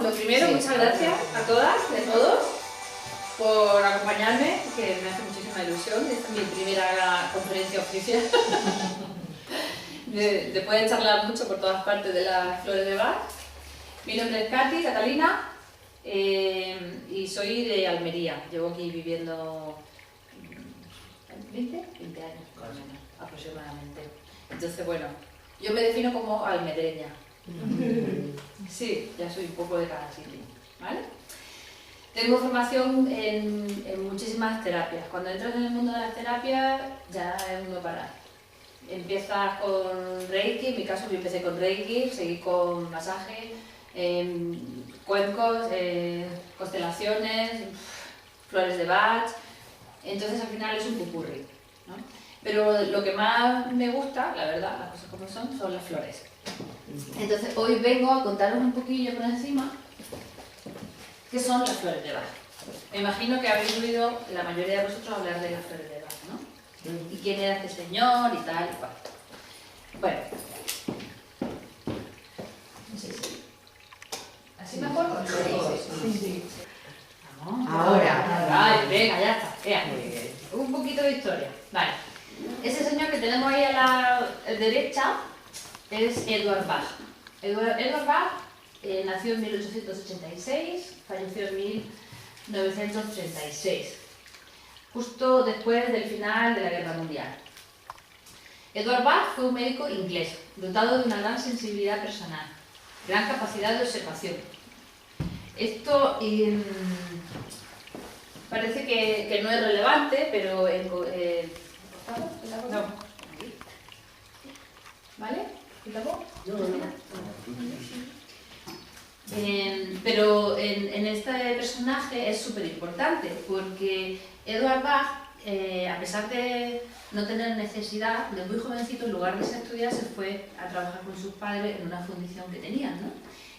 lo primero, muchas gracias a todas y a todos por acompañarme, que me hace muchísima ilusión. Esta es mi primera conferencia oficial. Después de charlar mucho por todas partes de las flores de Bach. Mi nombre es Katy, Catalina, y soy de Almería. Llevo aquí viviendo 20 años, más o menos, aproximadamente. Entonces, bueno, yo me defino como almedreña. Sí, ya soy un poco de cada sitio, ¿vale? Tengo formación en muchísimas terapias. Cuando entras en el mundo de las terapias, ya es uno parar. Empiezas con Reiki, en mi caso yo empecé con Reiki, seguí con masaje, cuencos, constelaciones, flores de Bach. Entonces al final es un pupurri, ¿no? Pero lo que más me gusta, la verdad, las cosas como son las flores. Entonces hoy vengo a contaros un poquillo por encima qué son las flores de Bach. Me imagino que habéis oído la mayoría de vosotros hablar de las flores de Bach, ¿no? Y quién era este señor y tal y cual. Bueno, no sé si... ¿Así mejor? Sí. Vamos, ahora. Ay, venga, ya está. Un poquito de historia. Vale. Ese señor que tenemos ahí a la derecha es Eduard Bach. Eduard Bach nació en 1886, falleció en 1936, justo después del final de la Guerra Mundial. Eduard Bach fue un médico inglés, dotado de una gran sensibilidad personal, gran capacidad de observación. Esto parece que no es relevante, pero no. ¿Vale? Pero en este personaje es súper importante porque Eduard Bach, a pesar de no tener necesidad, de muy jovencito, en lugar de irse a estudiar, se fue a trabajar con sus padres en una fundición que tenían, ¿no?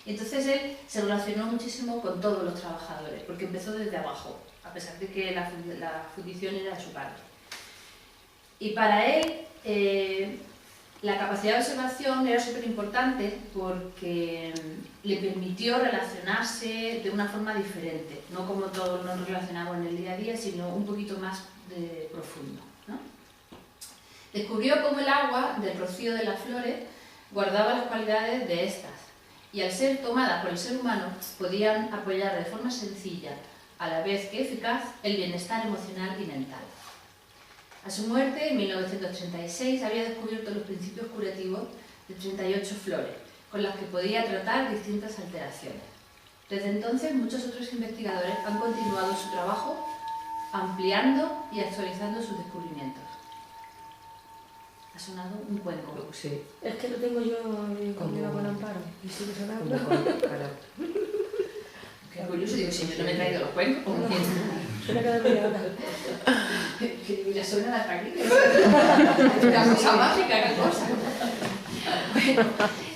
Y entonces él se relacionó muchísimo con todos los trabajadores, porque empezó desde abajo, a pesar de que la fundición era de su padre. Y para él, la capacidad de observación era súper importante porque le permitió relacionarse de una forma diferente, no como todos nos relacionamos en el día a día, sino un poquito más profundo, ¿no? Descubrió cómo el agua del rocío de las flores guardaba las cualidades de estas y al ser tomadas por el ser humano podían apoyar de forma sencilla, a la vez que eficaz, el bienestar emocional y mental. A su muerte, en 1936, había descubierto los principios curativos de 38 flores, con las que podía tratar distintas alteraciones. Desde entonces, muchos otros investigadores han continuado su trabajo ampliando y actualizando sus descubrimientos. Ha sonado un cuenco. Sí. Es que lo tengo yo cuando iba con Amparo y sigue sonando. Qué curioso, digo, si yo no me he traído los cuencos, ¿cómo quién? Suena cada media hora. Que ya suena hasta aquí. Una cosa mágica, qué cosa. Bueno,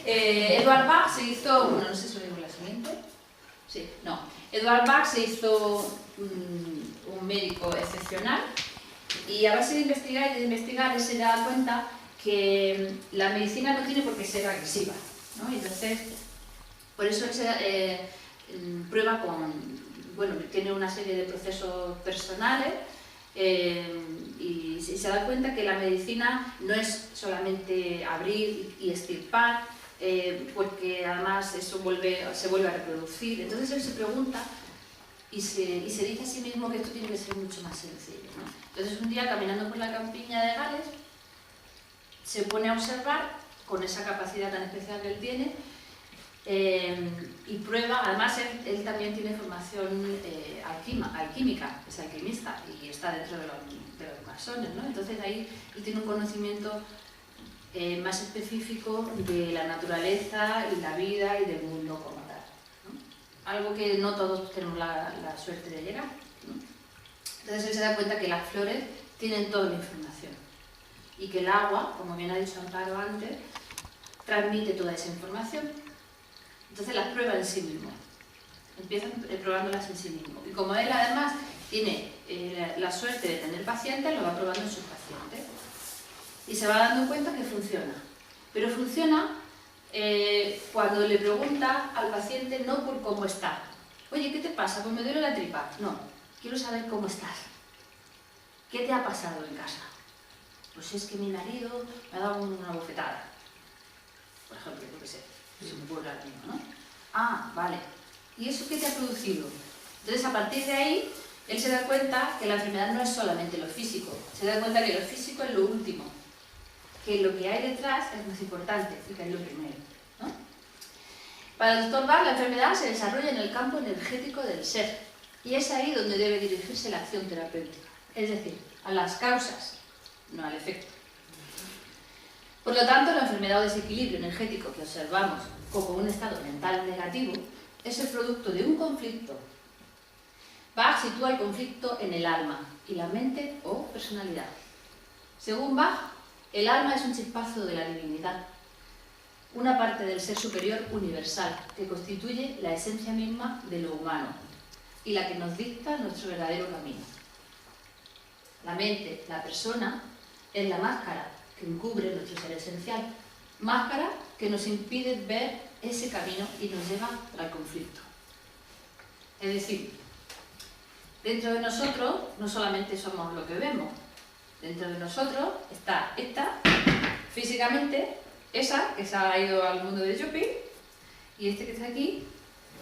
Eduard Bach se hizo, bueno, no sé si lo digo la siguiente. Sí, no. Eduard Bach se hizo un médico excepcional y a base de investigar, él se da cuenta que la medicina no tiene por qué ser agresiva, ¿no? Entonces, por eso él se prueba bueno, tiene una serie de procesos personales y se da cuenta que la medicina no es solamente abrir y extirpar, porque además eso se vuelve a reproducir. Entonces él se pregunta y se dice a sí mismo que esto tiene que ser mucho más sencillo, ¿no? Entonces un día, caminando por la campiña de Gales, se pone a observar con esa capacidad tan especial que él tiene y prueba. Además él también tiene formación alquímica, es alquimista y está dentro de los masones, ¿no? Entonces ahí él tiene un conocimiento más específico de la naturaleza y la vida y del mundo como tal, ¿no? Algo que no todos tenemos la suerte de llegar, ¿no? Entonces él se da cuenta que las flores tienen toda la información y que el agua, como bien ha dicho Amparo antes, transmite toda esa información. Entonces las prueba en sí mismo, empiezan probándolas en sí mismo. Y como él además tiene la suerte de tener pacientes, lo va probando en sus pacientes. Y se va dando cuenta que funciona. Pero funciona cuando le pregunta al paciente no por cómo está. Oye, ¿qué te pasa? Pues me duele la tripa. No, quiero saber cómo estás. ¿Qué te ha pasado en casa? Pues es que mi marido me ha dado una bofetada. Por ejemplo, yo qué sé, si me puedo hablar mío, ¿no? Ah, vale. ¿Y eso qué te ha producido? Entonces, a partir de ahí, él se da cuenta que la enfermedad no es solamente lo físico. Se da cuenta que lo físico es lo último. Que lo que hay detrás es más importante y que es lo primero, ¿no? Para el Dr. Bach, la enfermedad se desarrolla en el campo energético del ser. Y es ahí donde debe dirigirse la acción terapéutica. Es decir, a las causas, no al efecto. Por lo tanto, la enfermedad o desequilibrio energético que observamos como un estado mental negativo es el producto de un conflicto. Bach sitúa el conflicto en el alma y la mente o personalidad. Según Bach, el alma es un chispazo de la divinidad, una parte del ser superior universal que constituye la esencia misma de lo humano y la que nos dicta nuestro verdadero camino. La mente, la persona, es la máscara que encubre nuestro ser esencial, máscara que nos impide ver ese camino y nos lleva al conflicto. Es decir, dentro de nosotros no solamente somos lo que vemos, dentro de nosotros está esta, físicamente, esa que se ha ido al mundo de shopping, y este que está aquí,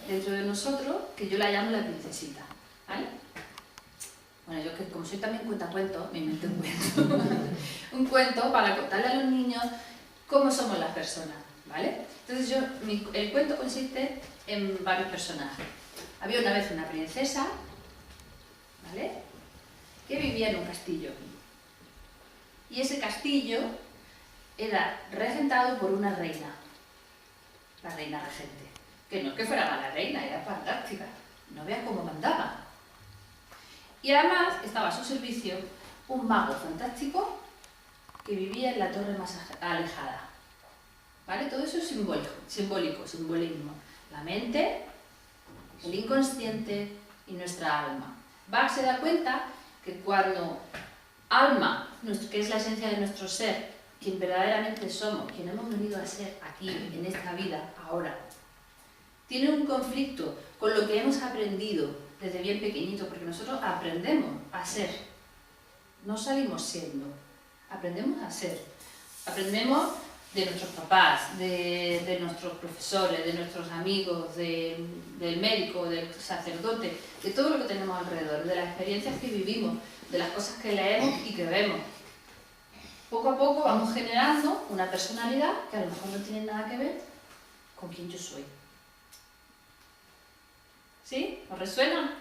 dentro de nosotros, que yo la llamo la princesita, ¿vale? Bueno, yo que como soy también cuentacuentos, me inventé un cuento. Un cuento para contarle a los niños cómo somos las personas, ¿vale? Entonces el cuento consiste en varios personajes. Había una vez una princesa, ¿vale?, que vivía en un castillo. Y ese castillo era regentado por una reina, la reina regente. Que no es que fuera mala reina, era fantástica. No veas cómo mandaba. Y además estaba a su servicio un mago fantástico que vivía en la torre más alejada. ¿Vale? Todo eso es simbolismo. La mente, el inconsciente y nuestra alma. Bach se da cuenta que cuando alma, que es la esencia de nuestro ser, quien verdaderamente somos, quien hemos venido a ser aquí, en esta vida, ahora, tiene un conflicto con lo que hemos aprendido desde bien pequeñito, porque nosotros aprendemos a ser, no salimos siendo, aprendemos a ser. Aprendemos de nuestros papás, de nuestros profesores, de nuestros amigos, del médico, del sacerdote, de todo lo que tenemos alrededor, de las experiencias que vivimos, de las cosas que leemos y que vemos. Poco a poco vamos generando una personalidad que a lo mejor no tiene nada que ver con quién yo soy. ¿Sí? ¿Os resuena?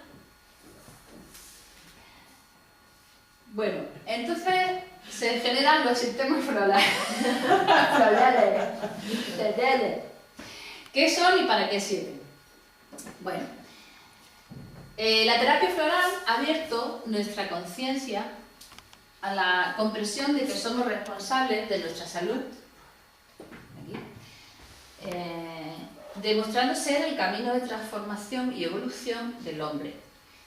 Bueno, entonces se generan los sistemas florales. ¿Qué son y para qué sirven? Bueno, la terapia floral ha abierto nuestra conciencia a la comprensión de que somos responsables de nuestra salud, demostrando ser el camino de transformación y evolución del hombre.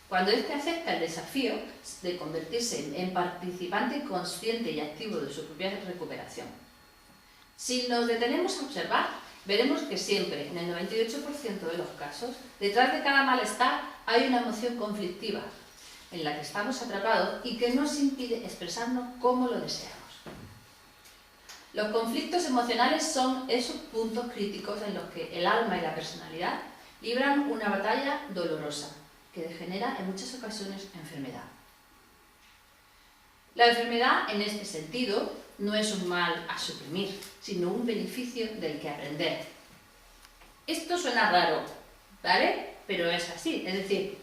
Cuando éste acepta el desafío de convertirse en participante consciente y activo de su propia recuperación. Si nos detenemos a observar, veremos que siempre, en el 98% de los casos, detrás de cada malestar hay una emoción conflictiva en la que estamos atrapados y que nos impide expresarnos como lo deseamos. Los conflictos emocionales son esos puntos críticos en los que el alma y la personalidad libran una batalla dolorosa, que degenera en muchas ocasiones enfermedad. La enfermedad, en este sentido, no es un mal a suprimir, sino un beneficio del que aprender. Esto suena raro, ¿vale? Pero es así, es decir,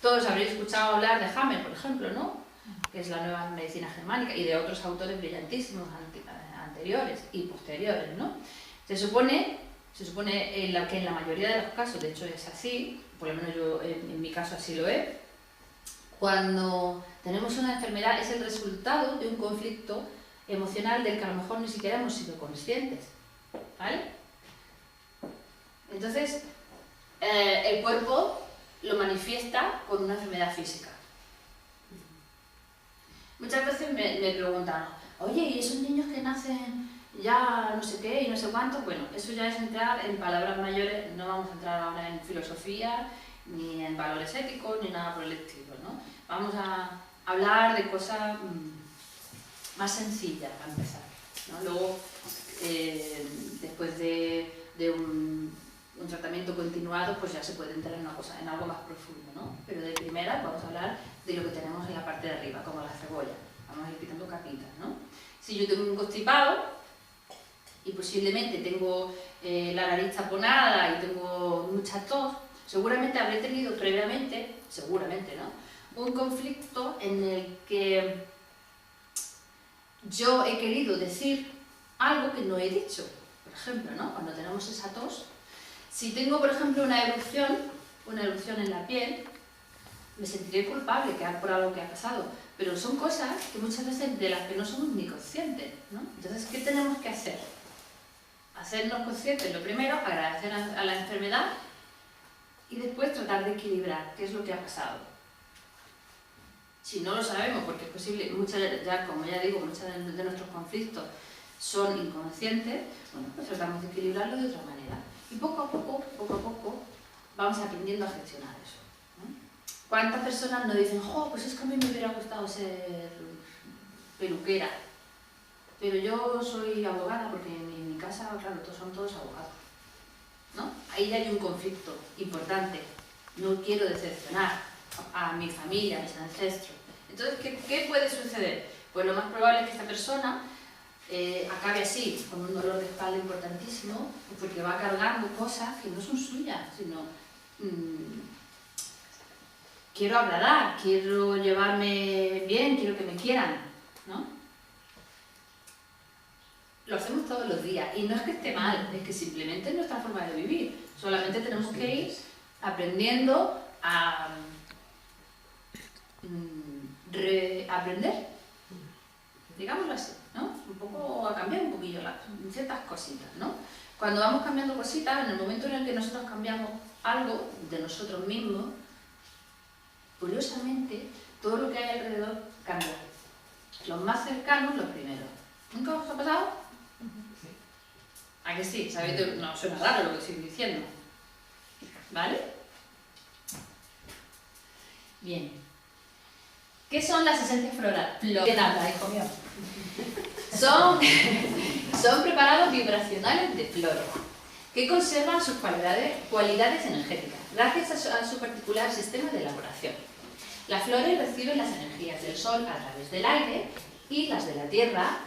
todos habréis escuchado hablar de Hammer, por ejemplo, ¿no?, que es la nueva medicina germánica, y de otros autores brillantísimos anteriores y posteriores, ¿no? Se supone que en la mayoría de los casos, de hecho es así, por lo menos yo en mi caso así lo es, cuando tenemos una enfermedad es el resultado de un conflicto emocional del que a lo mejor ni siquiera hemos sido conscientes, ¿vale? Entonces, el cuerpo lo manifiesta con una enfermedad física. Muchas veces me preguntan, oye, ¿y esos niños que nacen ya no sé qué y no sé cuánto. Bueno, eso ya es entrar en palabras mayores, no vamos a entrar ahora en filosofía, ni en valores éticos, ni nada por el estilo, ¿no? Vamos a hablar de cosas más sencillas, para empezar, ¿no? Luego, después de un tratamiento continuado, pues ya se puede entrar en algo más profundo, ¿no? Pero de primera vamos a hablar de lo que tenemos en la parte de arriba, como la cebolla. Vamos a ir quitando capitas, ¿no? Si yo tengo un constipado y posiblemente tengo la nariz taponada y tengo mucha tos, seguramente habré tenido previamente, seguramente, ¿no?, un conflicto en el que yo he querido decir algo que no he dicho. Por ejemplo, ¿no?, cuando tenemos esa tos, si tengo, por ejemplo, una erupción en la piel, me sentiré culpable por algo que ha pasado, pero son cosas que muchas veces de las que no somos ni conscientes, ¿no? Entonces, ¿qué tenemos que hacer? Hacernos conscientes, lo primero, agradecer a la enfermedad y después tratar de equilibrar qué es lo que ha pasado. Si no lo sabemos, porque es posible, como ya digo, muchos de nuestros conflictos son inconscientes, bueno, pues tratamos de equilibrarlo de otra manera. Y poco a poco, vamos aprendiendo a gestionar eso, ¿no? ¿Cuántas personas nos dicen, jo, pues es que a mí me hubiera gustado ser peluquera, pero yo soy abogada, porque en mi casa, claro, son todos abogados, ¿no? Ahí ya hay un conflicto importante. No quiero decepcionar a mi familia, a mis ancestros. Entonces, ¿qué puede suceder? Pues lo más probable es que esta persona acabe así, con un dolor de espalda importantísimo, porque va cargando cosas que no son suyas, sino quiero agradar, quiero llevarme bien, quiero que me quieran, ¿no? Lo hacemos todos los días y no es que esté mal, es que simplemente es nuestra forma de vivir. Solamente tenemos que ir aprendiendo a reaprender, digámoslo así, ¿no? Un poco a cambiar un poquillo ciertas cositas, ¿no? Cuando vamos cambiando cositas, en el momento en el que nosotros cambiamos algo de nosotros mismos, curiosamente, todo lo que hay alrededor cambia. Los más cercanos, los primeros. ¿Nunca os ha pasado? ¿A que sí? ¿Sabéis? No suena raro lo que estoy diciendo. ¿Vale? Bien. ¿Qué son las esencias florales? ¿Qué nada, hijo mío? Son preparados vibracionales de flores que conservan sus cualidades energéticas gracias a su particular sistema de elaboración. Las flores reciben las energías del sol a través del aire y las de la tierra,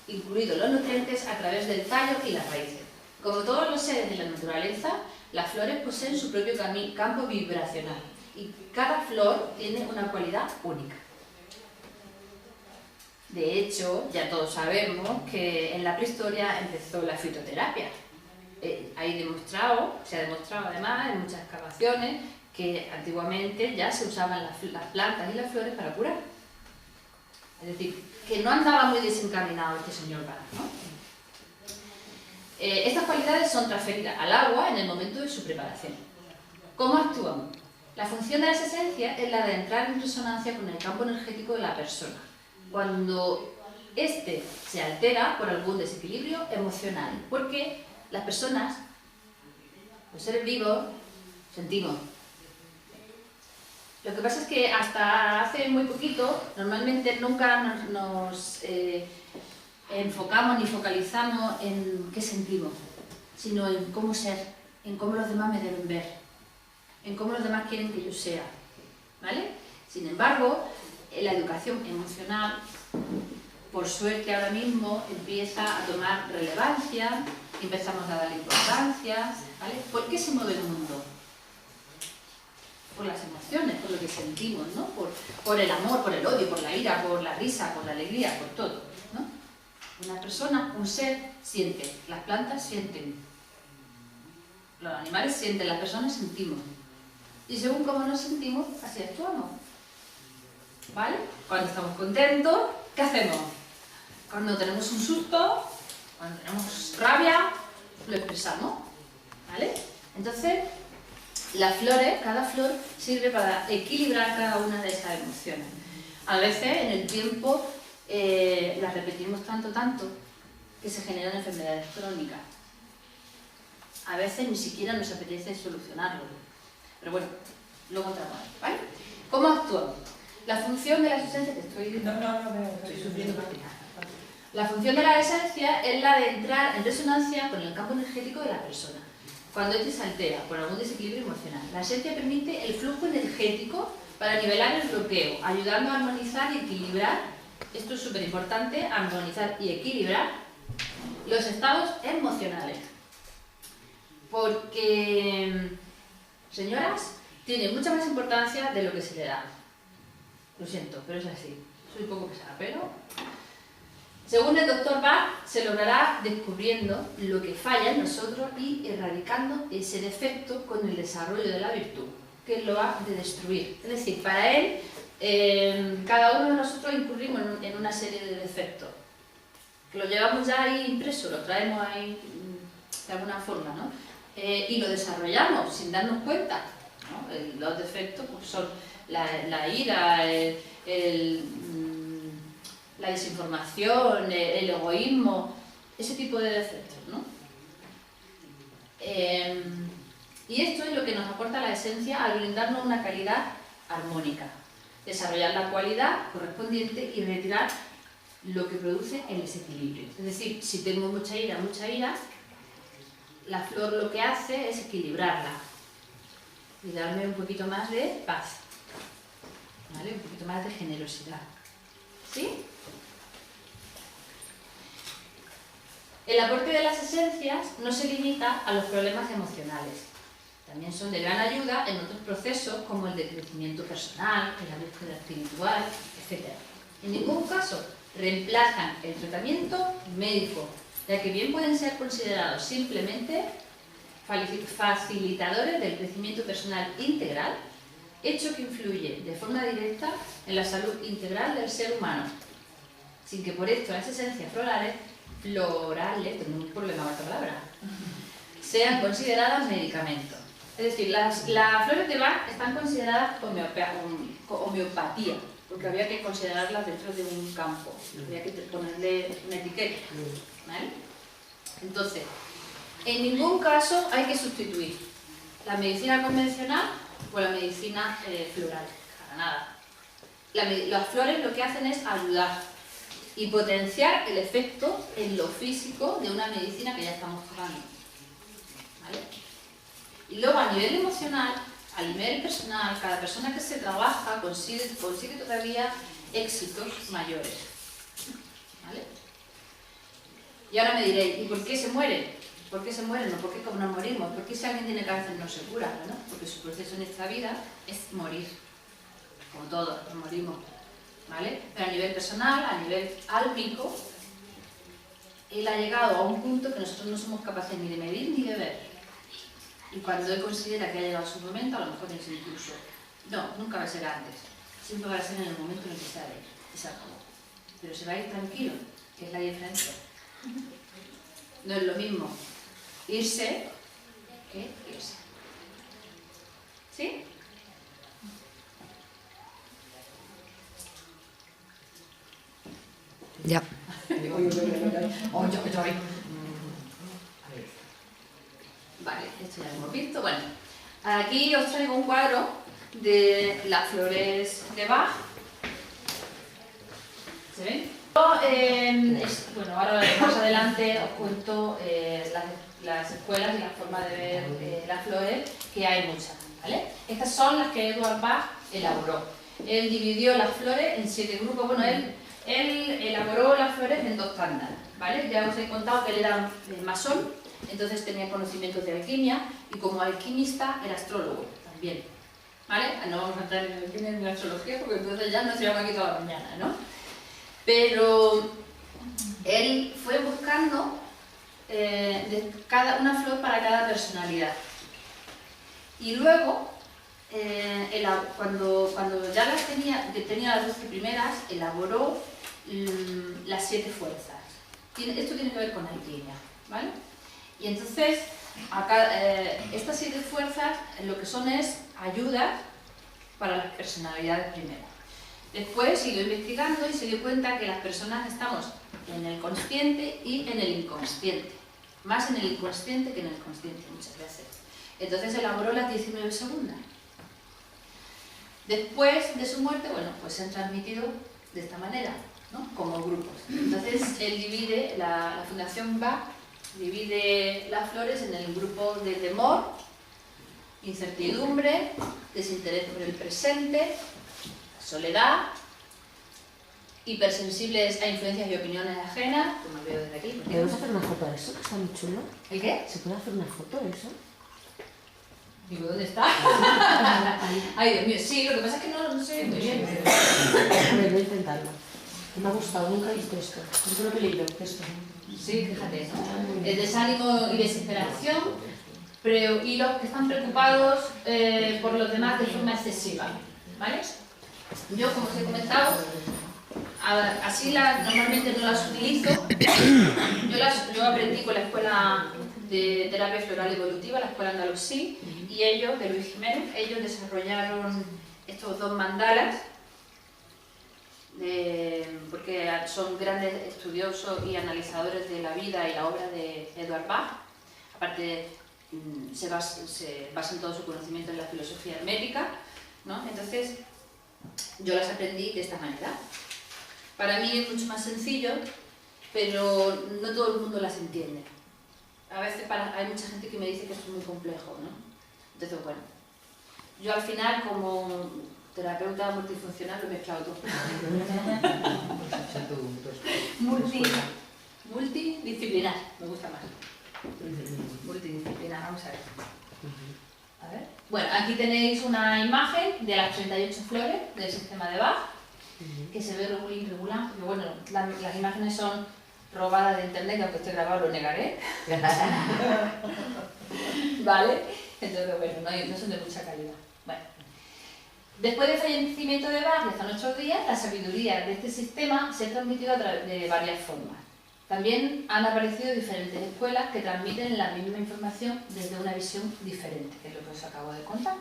incluidos los nutrientes, a través del tallo y las raíces. Como todos los seres de la naturaleza, las flores poseen su propio campo vibracional y cada flor tiene una cualidad única. De hecho, ya todos sabemos que en la prehistoria empezó la fitoterapia. Se ha demostrado además en muchas excavaciones que antiguamente ya se usaban las plantas y las flores para curar. Es decir, que no andaba muy desencaminado este señor Bach, ¿no? Estas cualidades son transferidas al agua en el momento de su preparación. ¿Cómo actúan? La función de las esencias es la de entrar en resonancia con el campo energético de la persona, cuando éste se altera por algún desequilibrio emocional, porque las personas, los seres vivos, sentimos. Lo que pasa es que hasta hace muy poquito, normalmente nunca nos enfocamos ni focalizamos en qué sentimos, sino en cómo ser, en cómo los demás me deben ver, en cómo los demás quieren que yo sea, ¿vale? Sin embargo, la educación emocional, por suerte ahora mismo, empieza a tomar relevancia, empezamos a darle importancia, ¿vale? ¿Por qué se mueve el mundo? Por las emociones, por lo que sentimos, ¿no? Por el amor, por el odio, por la ira, por la risa, por la alegría, por todo, ¿no? Una persona, un ser, siente. Las plantas sienten. Los animales sienten, las personas sentimos. Y según cómo nos sentimos, así actuamos. ¿Vale? Cuando estamos contentos, ¿qué hacemos? Cuando tenemos un susto, cuando tenemos rabia, lo expresamos. ¿Vale? Entonces, las flores, cada flor sirve para equilibrar cada una de esas emociones. A veces en el tiempo las repetimos tanto que se generan enfermedades crónicas. A veces ni siquiera nos apetece solucionarlo. Pero bueno, luego entramos ahí, ¿vale? ¿Cómo actuamos? La función de las esencias, que estoy sufriendo por ti. La función de la esencia es la de entrar en resonancia con el campo energético de la persona. Cuando éste se altera por algún desequilibrio emocional, la esencia permite el flujo energético para nivelar el bloqueo, ayudando a armonizar y equilibrar, esto es súper importante, armonizar y equilibrar los estados emocionales. Porque, señoras, tiene mucha más importancia de lo que se le da. Lo siento, pero es así. Soy un poco pesada, pero... Según el Dr. Bach, se logrará descubriendo lo que falla en nosotros y erradicando ese defecto con el desarrollo de la virtud, que lo ha de destruir. Es decir, para él, cada uno de nosotros incurrimos en una serie de defectos, que lo llevamos ya ahí impreso, lo traemos ahí de alguna forma, ¿no? Y lo desarrollamos sin darnos cuenta, ¿no? Los defectos pues, son la ira, la desinformación, el egoísmo, ese tipo de defectos, ¿no? Y esto es lo que nos aporta la esencia al brindarnos una calidad armónica, desarrollar la cualidad correspondiente y retirar lo que produce el desequilibrio. Es decir, si tengo mucha ira, la flor lo que hace es equilibrarla y darme un poquito más de paz, ¿vale? Un poquito más de generosidad. ¿Sí? El aporte de las esencias no se limita a los problemas emocionales. También son de gran ayuda en otros procesos como el de crecimiento personal, en la búsqueda espiritual, etc. En ningún caso reemplazan el tratamiento médico, ya que bien pueden ser considerados simplemente facilitadores del crecimiento personal integral, hecho que influye de forma directa en la salud integral del ser humano, sin que por esto las esencias florales, tengo un problema con esta palabra, sean consideradas medicamentos. Es decir, las flores de Bach están consideradas homeopatía, porque había que considerarlas dentro de un campo, había que ponerle una etiqueta, ¿vale? Entonces, en ningún caso hay que sustituir la medicina convencional por la medicina floral, para nada. Las flores lo que hacen es ayudar y potenciar el efecto en lo físico de una medicina que ya estamos tocando, ¿vale? Y luego a nivel emocional, a nivel personal, cada persona que se trabaja consigue todavía éxitos mayores, ¿vale? Y ahora me diréis, ¿y por qué se mueren? ¿Por qué se mueren? ¿O por qué nos morimos? ¿Por qué si alguien tiene cáncer no se cura? ¿No? Porque su proceso en esta vida es morir, como todos, nos morimos, ¿vale? Pero a nivel personal, a nivel álmico, él ha llegado a un punto que nosotros no somos capaces ni de medir ni de ver. Y cuando él considera que ha llegado su momento, a lo mejor es incluso, no, nunca va a ser antes, siempre va a ser en el momento en el que se ha de ir, y se acabó. Pero se va a ir tranquilo, que es la diferencia. No es lo mismo irse que irse. ¿Sí? Ya. Vale, esto ya lo hemos visto. Bueno, aquí os traigo un cuadro de las flores de Bach. ¿Se ven? Bueno, ahora más adelante os cuento las escuelas y la forma de ver las flores, que hay muchas, ¿vale? Estas son las que Eduard Bach elaboró. Él dividió las flores en 7 grupos. Bueno, él elaboró las flores en 2 tandas, ¿vale? Ya os he contado que él era masón, entonces tenía conocimientos de alquimia y como alquimista era astrólogo también, ¿vale? No vamos a entrar en alquimia ni en astrología porque entonces ya nos llevamos aquí toda la mañana, ¿no? Pero él fue buscando una flor para cada personalidad. Y luego, cuando ya tenía las 12 primeras, elaboró las 7 fuerzas. Esto tiene que ver con alquimia, ¿vale? Y entonces, estas 7 fuerzas lo que son es ayudas para las personalidades primero. Después siguió investigando y se dio cuenta que las personas estamos en el consciente y en el inconsciente. Más en el inconsciente que en el consciente muchas veces. Entonces elaboró las 19 segundas. Después de su muerte, bueno, pues se han transmitido de esta manera, ¿no? Como grupos. Entonces él divide, la Fundación Bach divide las flores en el grupo de temor, incertidumbre, desinterés por el presente, soledad, hipersensibles a influencias y opiniones ajenas, como veo desde aquí. ¿Podemos hacer una foto de eso? Que está muy chulo. ¿El qué? ¿Se puede hacer una foto de eso? Digo, ¿dónde está? Ay, Dios mío, sí, lo que pasa es que no sé muy bien. A ver, voy a intentarlo. Me ha gustado, nunca he visto esto. Es lo que he leído, esto. Sí, fíjate, ¿no? El desánimo y desesperación, y los que están preocupados por los demás de forma excesiva, ¿vale? Yo, como os he comentado, así normalmente no las utilizo. Yo aprendí con la Escuela de Terapia Floral Evolutiva, la Escuela Andalusí, y ellos, de Luis Jiménez, ellos desarrollaron estos 2 mandalas, porque son grandes estudiosos y analizadores de la vida y la obra de Edward Bach. Aparte, se basa en todo su conocimiento en la filosofía hermética, ¿no? Entonces, yo las aprendí de esta manera. Para mí es mucho más sencillo, pero no todo el mundo las entiende. A veces hay mucha gente que me dice que esto es muy complejo, ¿no? Entonces, bueno, yo al final, como terapeuta multifuncional, lo he mezclado todo. Multidisciplinar, me gusta más. Multidisciplinar, vamos a ver. A ver. Bueno, aquí tenéis una imagen de las 38 flores del sistema de Bach, que se ve regular, porque bueno, las imágenes son robadas de internet, que aunque esté grabado lo negaré. ¿Vale? Entonces, bueno, no son de mucha calidad. Bueno. Después del fallecimiento de Bach, hasta nuestros días, la sabiduría de este sistema se ha transmitido a través de varias formas. También han aparecido diferentes escuelas que transmiten la misma información desde una visión diferente, que es lo que os acabo de contar.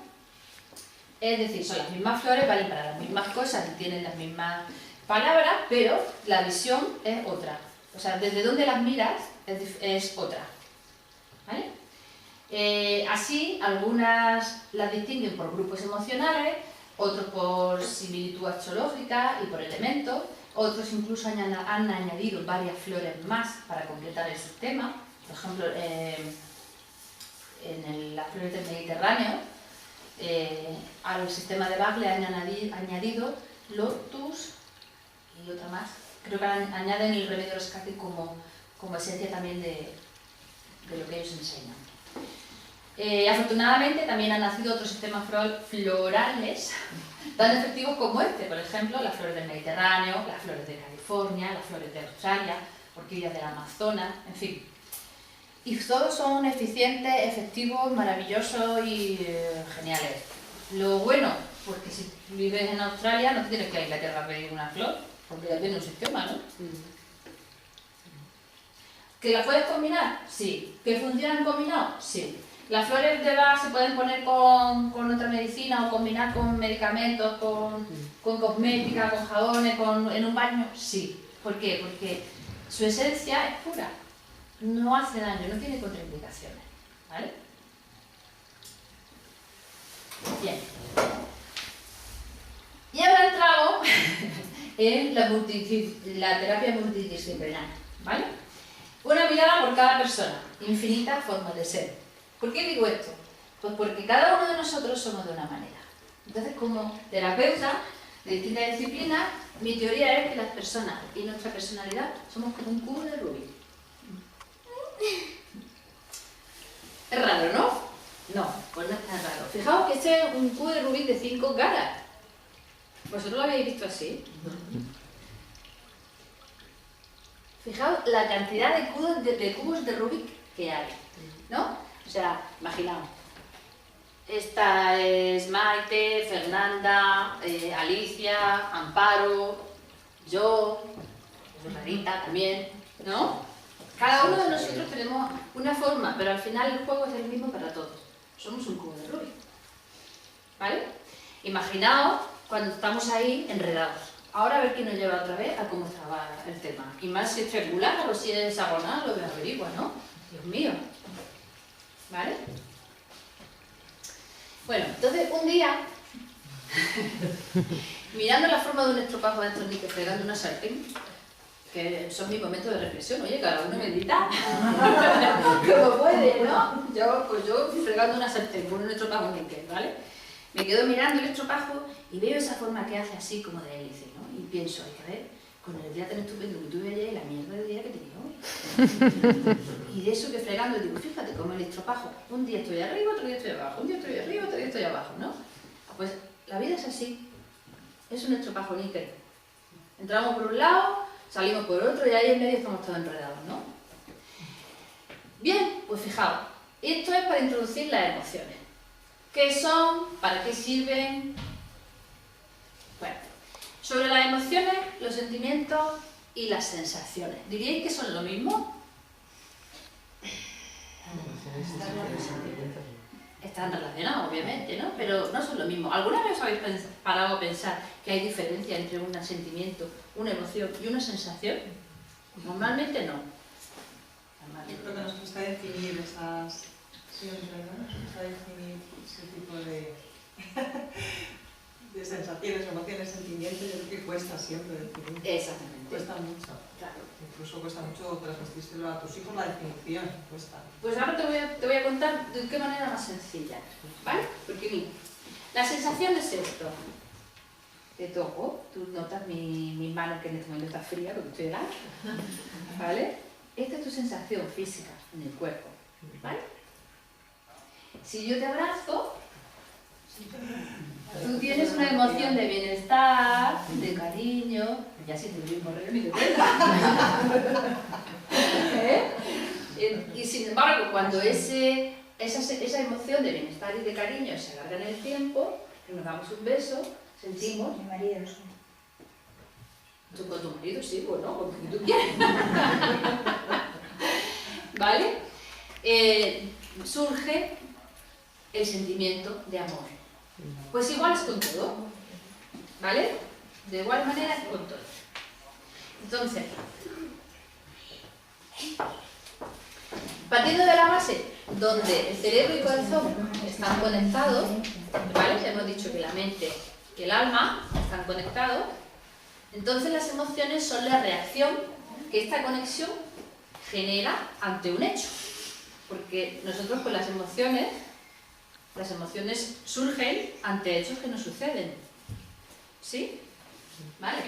Es decir, son las mismas flores, valen para las mismas cosas y tienen las mismas palabras, pero la visión es otra. O sea, desde donde las miras es otra. ¿Vale? Así, algunas las distinguen por grupos emocionales, otros por similitud astrológica y por elementos, otros incluso han añadido varias flores más para completar el sistema. Por ejemplo, en las flores del Mediterráneo, al sistema de Bach le han añadido lotus y otra más. Creo que añaden el remedio rescate como esencia también de lo que ellos enseñan. Afortunadamente también han nacido otros sistemas florales tan efectivos como este, por ejemplo, las flores del Mediterráneo, las flores de California, las flores de Australia, orquídeas del Amazonas, en fin. Y todos son eficientes, efectivos, maravillosos y geniales. Lo bueno, porque si vives en Australia no tienes que ir a Inglaterra a pedir una flor, porque ya tiene un sistema, ¿no? ¿Que las puedes combinar? Sí. ¿Que funcionan combinados? Sí. Las flores de Bach se pueden poner con otra medicina o combinar con medicamentos, con cosmética, con jabones, en un baño. Sí. ¿Por qué? Porque su esencia es pura. No hace daño, no tiene contraindicaciones. ¿Vale? Bien. Y ahora entramos en la terapia multidisciplinar. ¿Vale? Una mirada por cada persona, infinitas formas de ser. ¿Por qué digo esto? Pues porque cada uno de nosotros somos de una manera. Entonces, como terapeuta de distintas disciplinas, mi teoría es que las personas y nuestra personalidad somos como un cubo de Rubik. Es raro, ¿no? No, pues no es tan raro. Fijaos que este es un cubo de Rubik de 5 caras. ¿Vosotros lo habéis visto así? Fijaos la cantidad de cubos de Rubik que hay, ¿no? O sea, imaginaos, esta es Maite, Fernanda, Alicia, Amparo, yo, Rita también, ¿no? Cada uno de nosotros tenemos una forma, pero al final el juego es el mismo para todos. Somos un cubo de Rubik, ¿vale? Imaginaos cuando estamos ahí enredados. Ahora a ver quién nos lleva otra vez a cómo estaba el tema. Y más si es triangular o si es hexagonal, lo averigua, ¿no? Dios mío. ¿Vale? Bueno, entonces un día, mirando la forma de un estropajo de estos niques fregando una sartén, que son mis momentos de reflexión, oye, cada uno medita como puede, ¿no? Yo fregando una sartén con un estropajo níquel, ¿vale? Me quedo mirando el estropajo y veo esa forma que hace así como de hélice, ¿no? Y pienso, hay que ver, con el día tan estupendo que tuve ayer y la mierda de día que tenía hoy. Y de eso que fregando, digo, fíjate como el estropajo, un día estoy arriba, otro día estoy abajo, un día estoy arriba, otro día estoy abajo, ¿no? Pues la vida es así, es un estropajo níquel. Entramos por un lado, salimos por otro y ahí en medio estamos todos enredados, ¿no? Bien, pues fijaos, esto es para introducir las emociones. ¿Qué son? ¿Para qué sirven? Bueno, sobre las emociones, los sentimientos y las sensaciones. ¿Diríais que son lo mismo? Están relacionados, obviamente, ¿no? Pero no son lo mismo. ¿Alguna vez os habéis parado a pensar que hay diferencia entre un sentimiento, una emoción y una sensación? Normalmente no. Yo creo que nos cuesta definir esas... Siempre, ¿no? Nos cuesta definir ese tipo de sensaciones, emociones, sentimientos. Yo creo que cuesta siempre definir. Exactamente. Cuesta mucho. Claro. Incluso cuesta mucho transmitírselo a tus hijos la definición. Cuesta. Pues ahora te voy a contar de qué manera más sencilla, ¿vale? Porque mira, la sensación es esto. Te toco, tú notas mi mano que en este momento está fría porque estoy helada, ¿vale? Esta es tu sensación física en el cuerpo, ¿vale? Si yo te abrazo, tú tienes una emoción de bienestar, de cariño, ya si te doy un morreo ni te cuenta. ¿Eh? Y sin embargo, cuando esa emoción de bienestar y de cariño se alarga en el tiempo, que nos damos un beso, sentimos... Mi marido, sí. Tú con tu marido, sí, bueno, con quien tú quieres. ¿Vale? Surge el sentimiento de amor. Pues igual es con todo, ¿vale? De igual manera es con todo. Entonces, partiendo de la base donde el cerebro y el corazón están conectados, ¿vale? Ya hemos dicho que la mente y el alma están conectados, entonces las emociones son la reacción que esta conexión genera ante un hecho. Porque nosotros con las emociones surgen ante hechos que nos suceden. ¿Sí? ¿Vale?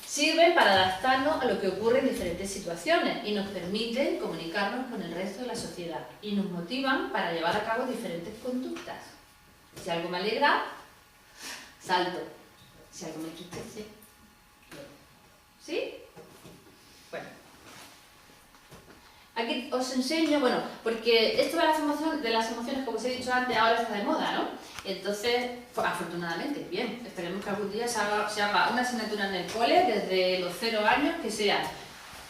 Sirven para adaptarnos a lo que ocurre en diferentes situaciones y nos permiten comunicarnos con el resto de la sociedad y nos motivan para llevar a cabo diferentes conductas. Si algo me alegra, salto. Si algo me entristece, ¿sí? Bueno. Aquí os enseño, bueno, porque esto de las emociones, como os he dicho antes, ahora está de moda, ¿no? Entonces, afortunadamente, bien, esperemos que algún día se haga una asignatura en el cole desde los 0 años que sea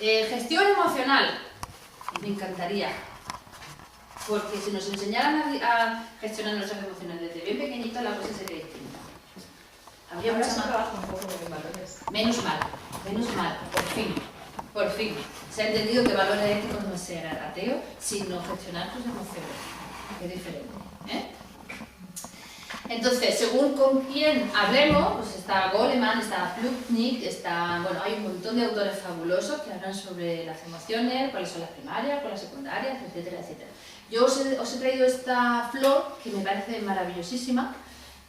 gestión emocional. Me encantaría. Porque si nos enseñaran a gestionar nuestras emociones desde bien pequeñitos, la cosa sería distinta. Habría Ahora mucha se más... trabaja un poco con valores. Menos mal, por fin. Se ha entendido que valores éticos no es ser ateo, sino gestionar tus emociones. Es diferente, ¿eh? Entonces, según con quién hablemos, pues está Goleman, está Plutnik, bueno, hay un montón de autores fabulosos que hablan sobre las emociones, cuáles son las primarias, cuáles las secundarias, etcétera, etcétera. Yo os he traído esta flor que me parece maravillosísima,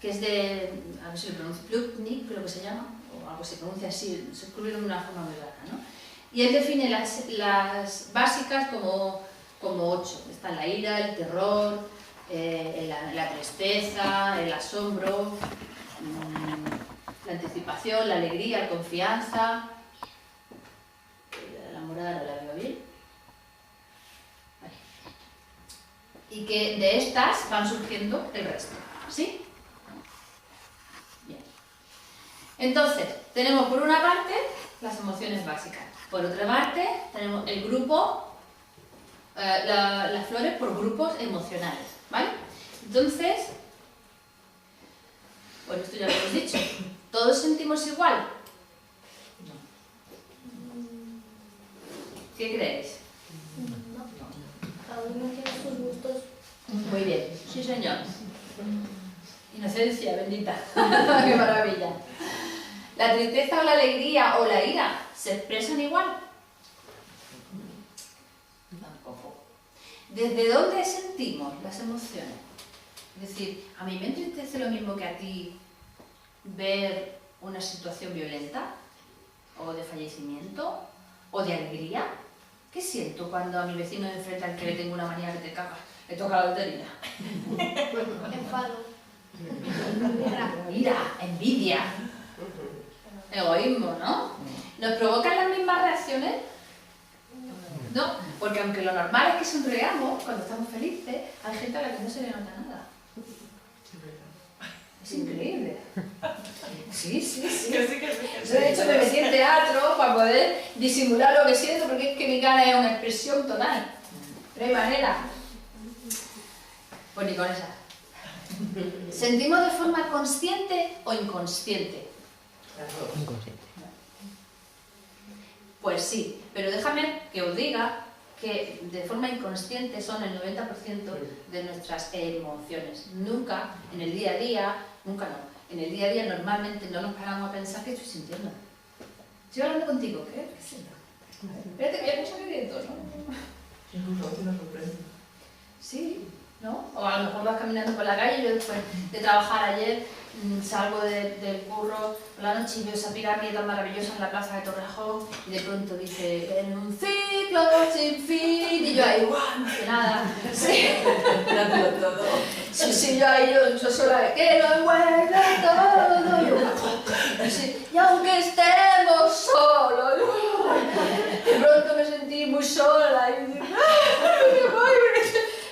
que es de, a ver si lo pronuncio, Plutnik, creo que se llama, o algo se pronuncia así, se escribieron de una forma muy rara, ¿no? Y él define las básicas como 8. Está la ira, el terror, la tristeza, el asombro, la anticipación, la alegría, la confianza, la moral, ¿la veo bien? Vale. Y que de estas van surgiendo el resto, ¿sí? Bien. Entonces, tenemos por una parte las emociones básicas. Por otra parte, tenemos el grupo, las flores por grupos emocionales, ¿vale? Entonces, Bueno, esto ya lo hemos dicho. ¿Todos sentimos igual? ¿Qué creéis? Cada uno tiene sus gustos. Muy bien, sí señor. Inocencia, bendita. Qué maravilla. ¿La tristeza o la alegría o la ira se expresan igual? Tampoco. ¿Desde dónde sentimos las emociones? Es decir, a mí me entristece lo mismo que a ti ver una situación violenta o de fallecimiento o de alegría. ¿Qué siento cuando a mi vecino de enfrente al que le tengo una manía que te cagas le toca la lotería? Enfado. Ira, envidia, egoísmo, ¿no? ¿Nos provocan las mismas reacciones? No, porque aunque lo normal es que sonreamos cuando estamos felices, hay gente a la que no se le nota nada. Es increíble. Sí, sí, sí. Yo de hecho me metí en teatro para poder disimular lo que siento, porque es que mi cara es una expresión total. No hay manera. Pues ni con esa. ¿Sentimos de forma consciente o inconsciente? Inconsciente. Pues sí, pero déjame que os diga que de forma inconsciente son el 90% de nuestras emociones. Nunca, en el día a día, nunca no. En el día a día normalmente no nos paramos a pensar qué estoy sintiendo. Estoy hablando contigo, ¿qué siento? Espérate que ya no sabe de todo, ¿no? Incluso a veces nos sorprende. Sí, ¿no? O a lo mejor vas caminando por la calle y yo después de trabajar ayer salgo del curro por la noche y veo esa pirámide tan maravillosa en la plaza de Torrejón y de pronto dice en un ciclo sin fin y yo ahí, ¡guau! No sé nada. Sí. Dándolo todo. Sí, sí, yo ahí, yo sola de que lo envuelve todo. Y, yo, sí, y aunque estemos solos, de pronto me sentí muy sola y dije,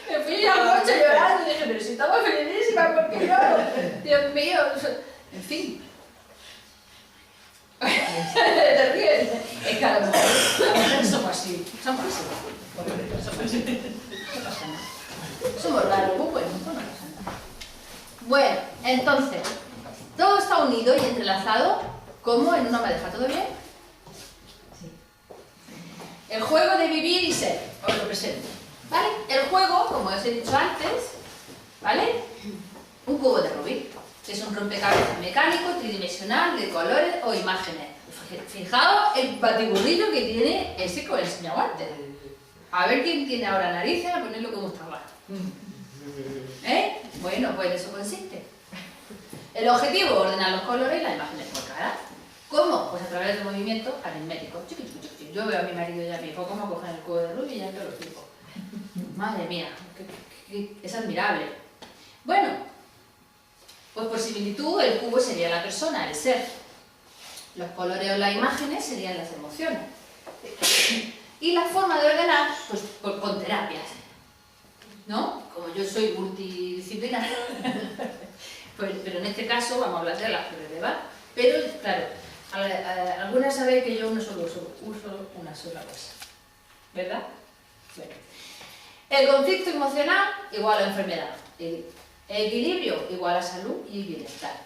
me fui a la noche llorando y dije, pero si estamos felicísimas, ¿por qué lloro? Dios mío, en fin. Te ríes. Es que a lo mejor somos así, somos así. No pasa nada. Somos raros, muy buenos, no pasa nada. Bueno, entonces, todo está unido y entrelazado como en una madeja, ¿todo bien? Sí. El juego de vivir y ser, os lo presento. ¿Vale? El juego, como os he dicho antes, ¿vale? Un cubo de Rubik, que es un rompecabezas mecánico, tridimensional, de colores o imágenes. Fijaos el batiburrillo que tiene ese que os he enseñado antes. A ver quién tiene ahora narices a ponerlo como estaba. ¿Eh? Bueno, pues eso consiste. El objetivo, ordenar los colores y las imágenes por cara. ¿Cómo? Pues a través de movimientos aritméticos. Yo veo a mi marido y a mi hijo cómo cogen el cubo de Rubik y ya te lo explico. Madre mía, es admirable. Bueno, pues por similitud el cubo sería la persona, el ser. Los colores o las imágenes serían las emociones. Y la forma de ordenar, pues con terapias. ¿No? Como yo soy multidisciplinar, pues, pero en este caso vamos a hablar de las flores de Bach. Pero, claro, algunas sabéis que yo no solo uso una sola cosa. ¿Verdad? Bueno. El conflicto emocional igual a enfermedad. El equilibrio igual a salud y bienestar.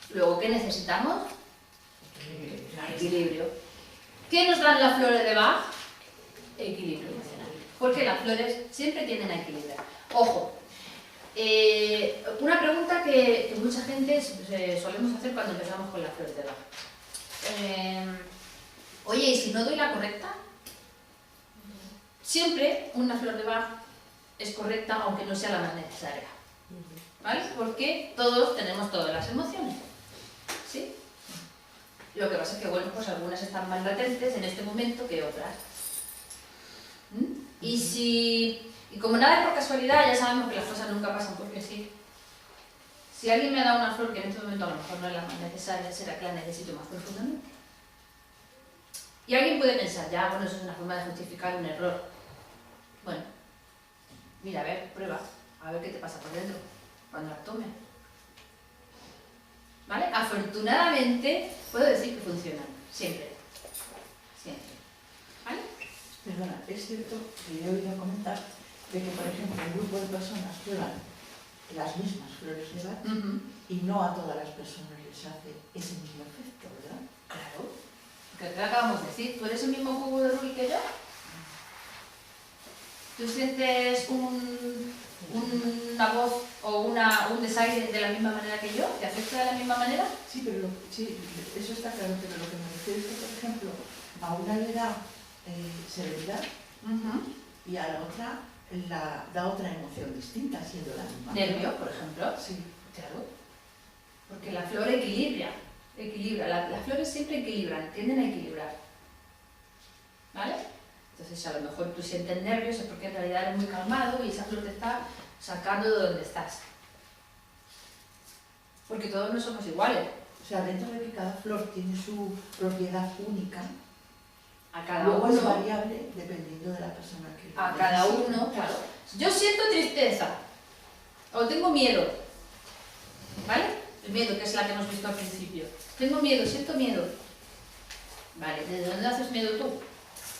Luego, ¿qué necesitamos? Equilibrio. ¿Qué nos dan las flores de Bach? Equilibrio emocional. Porque las flores siempre tienden a equilibrar. Ojo, una pregunta que mucha gente solemos hacer cuando empezamos con las flores de Bach. Oye, ¿y si no doy la correcta? Siempre una flor de Bach es correcta, aunque no sea la más necesaria. ¿Vale? Porque todos tenemos todas las emociones. ¿Sí? Lo que pasa es que, bueno, pues algunas están más latentes en este momento que otras. Y como nada es por casualidad, ya sabemos que las cosas nunca pasan porque sí. Si alguien me ha dado una flor que en este momento a lo mejor no es la más necesaria, será que la necesito más profundamente. Y alguien puede pensar, ya, bueno, eso es una forma de justificar un error. Bueno, mira, a ver, prueba, a ver qué te pasa por dentro cuando la tomes. ¿Vale? Afortunadamente, puedo decir que funcionan, siempre. Siempre. ¿Vale? Perdona, es cierto que he oído comentar de que, por ejemplo, un grupo de personas lloran las mismas flores de Bach y no a todas las personas les hace ese mismo efecto, ¿verdad? Claro. Que te lo acabamos de decir, ¿tú eres el mismo cubo de Rubik que yo? ¿Tú sientes una voz o un desaire de la misma manera que yo? ¿Te afecta de la misma manera? Sí, pero sí, eso está claro, pero lo que me refiero es que, por ejemplo, a una le da serenidad y a la otra da otra emoción distinta, siendo la misma. Nervio, por ejemplo. Sí. Claro. Porque la flor equilibra. Las flores siempre equilibran, tienden a equilibrar. ¿Vale? Entonces a lo mejor tú sientes nervios es porque en realidad eres muy calmado y esa flor te está sacando de donde estás. Porque todos no somos iguales. O sea, dentro de que cada flor tiene su propiedad única, A cada luego es uno. variable dependiendo de la persona que A cada necesite. uno, claro. Yo siento tristeza o tengo miedo, ¿vale? El miedo, que es la que hemos visto al principio. Tengo miedo, siento miedo. Vale, ¿desde dónde haces miedo tú?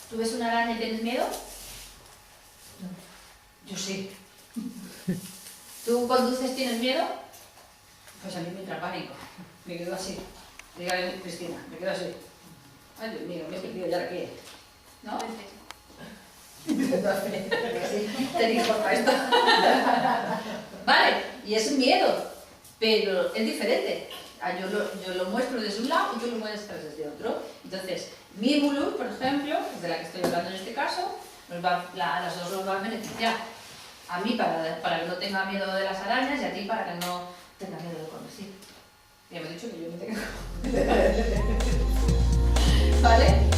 ¿Tú ves una araña y tienes miedo? No. Yo sí. ¿Tú conduces, tienes miedo? Pues a mí me entra pánico. Me quedo así. Dígale, Cristina, me quedo así. Ay, Dios mío, me he perdido ya aquí. ¿No? Te dijo para esto. Vale, y es un miedo, pero es diferente. Yo lo muestro desde un lado y tú lo muestras desde otro. Entonces, mi Mulu, por ejemplo, que es de la que estoy hablando en este caso, a las dos nos va a beneficiar. A mí para que no tenga miedo de las arañas y a ti para que no tenga miedo de conducir. Ya me he dicho que yo no tengo. ¿Vale?